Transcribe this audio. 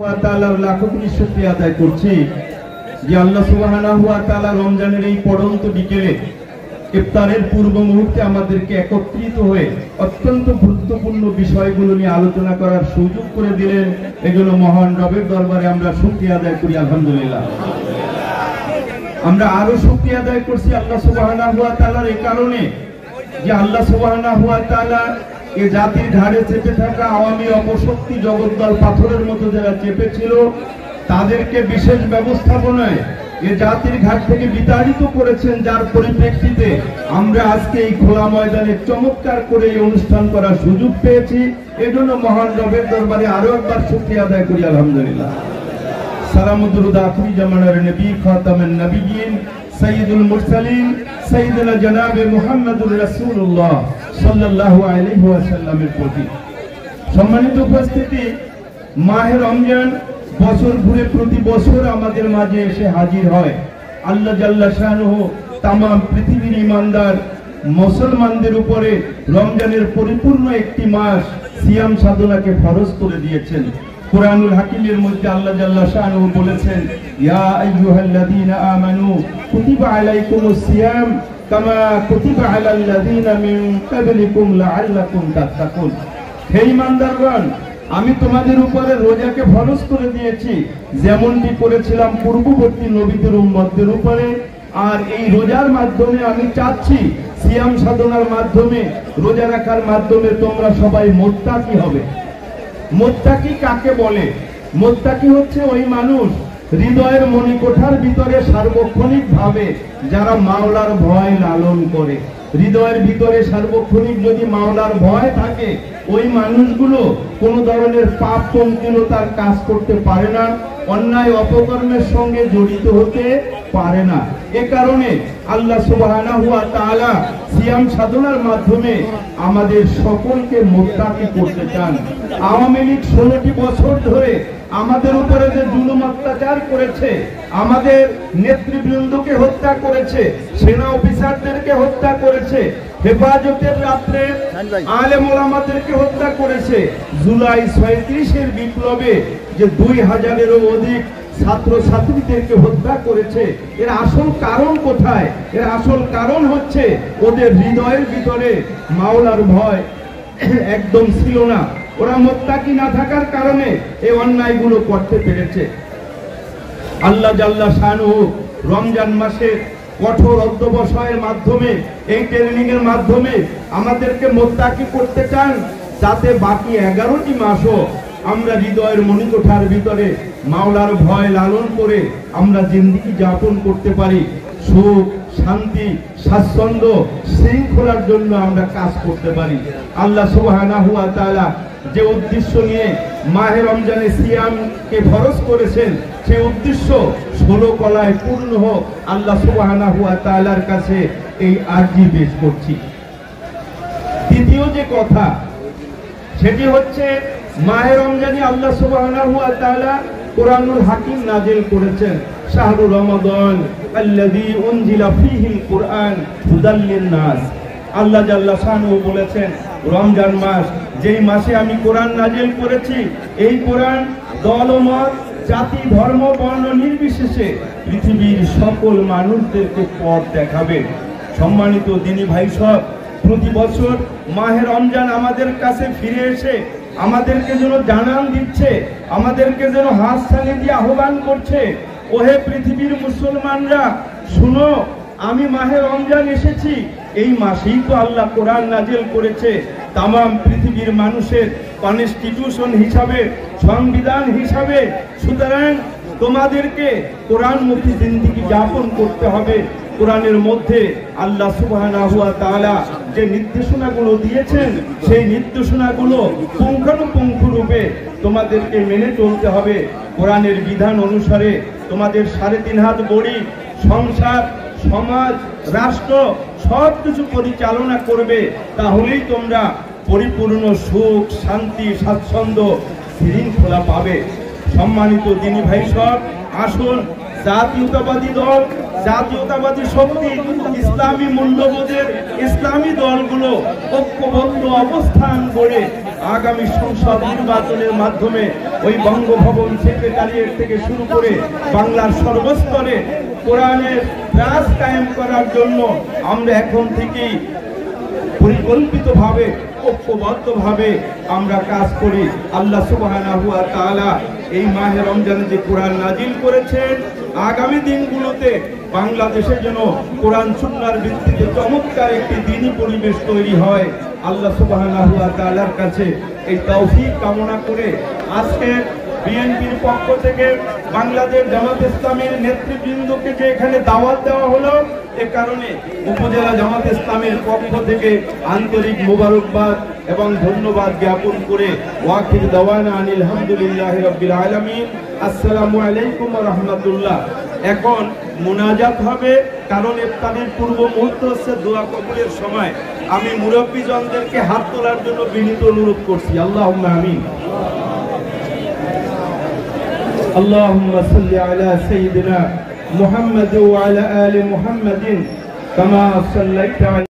শুকরিয়া আদায় করছি যে আল্লাহ সুবহানাহু ওয়া তাআলা রমজানের এই পড়ন্ত বিকেলে ইফতারের পূর্ব মুহূর্তে আমাদেরকে একত্রিত হয়ে অত্যন্ত গুরুত্বপূর্ণ বিষয়গুলো নিয়ে আলোচনা করার সুযোগ করে দিলেন। এজন্য মহান রবের দরবারে আমরা শুকরিয়া আদায় করি, আলহামদুলিল্লাহ। আমরা আরো শুকরিয়া আদায় করছি আল্লাহ সুবহানাহু ওয়া তাআলার এই কারণে যে আল্লাহ সুবহানাহু ওয়া তাআলা এই জাতির ঘাড়ে চেপে থাকা আওয়ামী অপশক্তি জগদ্দল পাথরের মতো যারা চেপেছিল তাদেরকে বিশেষ ব্যবস্থাপনায় এই জাতির ঘাট থেকে বিতাড়িত করেছেন, যার পরিপ্রেক্ষিতে আমরা আজকে এই খোলা ময়দানে চমৎকার করে এই অনুষ্ঠান করার সুযোগ পেয়েছি। এজন্য মহান রবের দরবারে আরো একবার শুকরিয়া আদায় করি, আলহামদুলিল্লাহ। সালাম ও দুরূদ আখিরি জামানার নবী খাতামুন নবিয়্যিন সাইয়্যিদুল মুরসালিন সাইয়্যিদুনা জনাবে মুহাম্মদুর রাসূলুল্লাহ সাল্লাল্লাহু আলাইহি ওয়াসাল্লামের প্রতি। সম্মানিত উপস্থিতি, মাহে রমজান বছর ঘুরে প্রতি বছর আমাদের মাঝে এসে হাজির হয়। আল্লাহ জাল্লা শানুহু তামাম পৃথিবীর ঈমানদার মুসলমানদের উপরে রমজানের পরিপূর্ণ একটি মাস সিয়াম সাধনাকে ফরজ করে দিয়েছেন। কুরআনুল হাকিমের মধ্যে আল্লাহ জাল্লা শানুহু বলেছেন, ইয়া আইয়ুহাল্লাযীনা আমানু কুতিবা আলাইকুমুস সিয়াম কামা কুতিবা আলাল্লাযীনা মিন ক্বাবলিকুম লাআল্লাকুম তাত্তাকুন। হে ঈমানদারগণ, আমি তোমাদের উপরে রোজাকে ফরজ করে দিয়েছি যেমনটি করেছিলাম পূর্ববর্তী নবীদের উম্মতদের উপরে। আর এই রোজার মাধ্যমে আমি চাচ্ছি সিয়াম সাধনার মাধ্যমে, রোজা রাখার মাধ্যমে তোমরা সবাই মুত্তাকি হবে। মুত্তাকি কাকে বলে? মুত্তাকি হচ্ছে ওই মানুষ হৃদয়ের মণিকোঠার ভিতরে সার্বক্ষণিক ভাবে যারা মাওলার ভয় লালন করে। হৃদয়ের ভিতরে সার্বক্ষণিক যদি মাওলার ভয় থাকে, ওই মানুষগুলো কোন ধরনের পাপ পঙ্কিলতার কাজ করতে পারে না, অন্যায় অপকর্মের সঙ্গে জড়িত হতে পারে না। এ কারণে আল্লাহ সুবহানাহু ওয়া তাআলা সিয়াম সাধনার মাধ্যমে আমাদের সকলকে মুত্তাকি করতে চান। আওয়ামী লীগ 16টি বছর ধরে আমাদের উপরে যে জুলুম অত্যাচার করেছে, আমাদের নেতৃবৃন্দকে হত্যা করেছে, সেনা অফিসারদেরকে হত্যা করেছে, হেফাজতের রাত্রে আলেম ওলামাদেরকে হত্যা করেছে, জুলাই 37-এর বিপ্লবে যে 2000-এরও অধিক ছাত্র ছাত্রীদেরকে হত্যা করেছে, এর আসল কারণ কোথায়? এর আসল কারণ হচ্ছে ওদের হৃদয়ের ভিতরে মাওলার ভয় একদম ছিল না। ওরা মুত্তাকি না থাকার কারণে এই অন্যায়গুলো করতে পেরেছে। আল্লাহ জাল্লা শানুহু রমজান মাসে কঠোর অধ্যবসায়ের মাধ্যমে, এই ট্রেনিং এর মাধ্যমে আমাদেরকে মুত্তাকি করতে চান, যাতে বাকি 11টি মাসও আমরা হৃদয়ের মণিকোঠার ভিতরে মাওলার ভয় লালন করে আমরা জিন্দেগি যাপন করতে পারি। সুখ, শান্তি, স্বাচ্ছন্দ্য, শৃঙ্খলার জন্য আমরা কাজ করতে পারি। আল্লাহ সুবহানাহু ওয়া তাআলা যে উদ্দেশ্য নিয়ে মাহে রমজানে সিয়ামকে ফরজ করেছেন, সেই উদ্দেশ্য 16 কলায় পূর্ণ হোক, আল্লাহ সুবহানাহু ওয়া তাআলার কাছে এই আরজি পেশ করছি। দ্বিতীয় যে কথা, সেটি হচ্ছে মাহে রমজানে আল্লাহ সুবহানাহু ওয়া তাআলা কুরআনুল হাকিম নাযিল করেছেন। শাহরু রমাদান আল্লাযী উনজিলা ফীহিল কুরআন হুদাল লিন-নাস। আল্লাহ জাল্লা শানুহু বলেছেন, রমজান মাস, যেই মাসে আমি কোরআন নাযিল করেছি, এই কোরআন দল ও মত, জাতি, ধর্ম, বর্ণ নির্বিশেষে পৃথিবীর সকল মানুষদেরকে পথ দেখাবে। সম্মানিত দিনী ভাই সব, প্রতি বছর মাহে রমজান আমাদের কাছে ফিরে এসে আমাদেরকে যেন জানান দিচ্ছে, আমাদেরকে যেন হাততালি দিয়ে আহ্বান করছে, ওহে পৃথিবীর মুসলমানরা শুনো, আমি মাহে রমজান এসেছি, এই মাসেই তো আল্লাহ কোরআন নাযিল করেছে তামাম পৃথিবীর মানুষের কনস্টিটিউশন হিসাবে, সংবিধান হিসাবে। সুতরাং তোমাদেরকে কোরআনমুখী জিন্দেগি যাপন করতে হবে। কোরআনের মধ্যে আল্লাহ সুবহানাহু ওয়া তাআলা যে নির্দেশনাগুলো দিয়েছেন, সেই নির্দেশনাগুলো পুঙ্খানুপুঙ্খ রূপে তোমাদেরকে মেনে চলতে হবে। কোরআনের বিধান অনুসারে তোমাদের 3.5 হাত বড়ি সংসার, সমাজ, রাষ্ট্র সবকিছু পরিচালনা করবে, তাহলেই তোমরা পরিপূর্ণ সুখ, শান্তি, স্বাচ্ছন্দ্য, শৃঙ্খলা পাবে। সম্মানিত দিনী ভাই সব, আসুন জাতীয়তাবাদী দল, জাতীয়তাবাদী শক্তি, ইসলামী মূল্যবোধের ইসলামী দলগুলো ঐক্যবদ্ধ অবস্থান গড়ে আগামী সংসদ নির্বাচনের মাধ্যমে ওই বঙ্গভবন সেক্রেটারিয়েট থেকে শুরু করে বাংলার সর্বস্তরে কোরআনের রাজ কায়েম করার জন্য আমরা এখন থেকেই পরিকল্পিতভাবে ঐক্যবদ্ধভাবে আমরা কাজ করি। আল্লাহ সুবহানাহু ওয়া তাআলা এই মাহে রমজানে যে কোরআন নাজিল করেছেন, আগামী দিনগুলোতে বাংলাদেশে যেন কোরআন সুন্নাহর ভিত্তিতে চমৎকার একটি দ্বীনি পরিবেশ তৈরি হয়, আল্লাহ সুবহানাহু ওয়া তাআলার কাছে এই তৌফিক কামনা করে আজকে বিএনপির পক্ষ থেকে বাংলাদেশ জামাত ইসলামের নেতৃবৃন্দকে যে এখানে দাওয়াত দেওয়া হলো, এ কারণে উপজেলা জামাত ইসলামের পক্ষ থেকে আন্তরিক মোবারকবাদ এবং ধন্যবাদ জ্ঞাপন করে ওয়াকির দাওয়ানা আনিল হামদুলিল্লাহি রাব্বিল আলামিন। আসসালামু আলাইকুম ওয়া রাহমাতুল্লাহ। এখন মুনাজাত হবে, কারণ ইফতারের পূর্ব মুহূর্ত হচ্ছে দোয়া কবুলের সময়। আমি মুরব্বীজনদেরকে হাত তোলার জন্য বিনীত অনুরোধ করছি। আল্লাহুম্মা আমিন। اللهم صل على سيدنا محمد وعلى آل محمد كما صليت على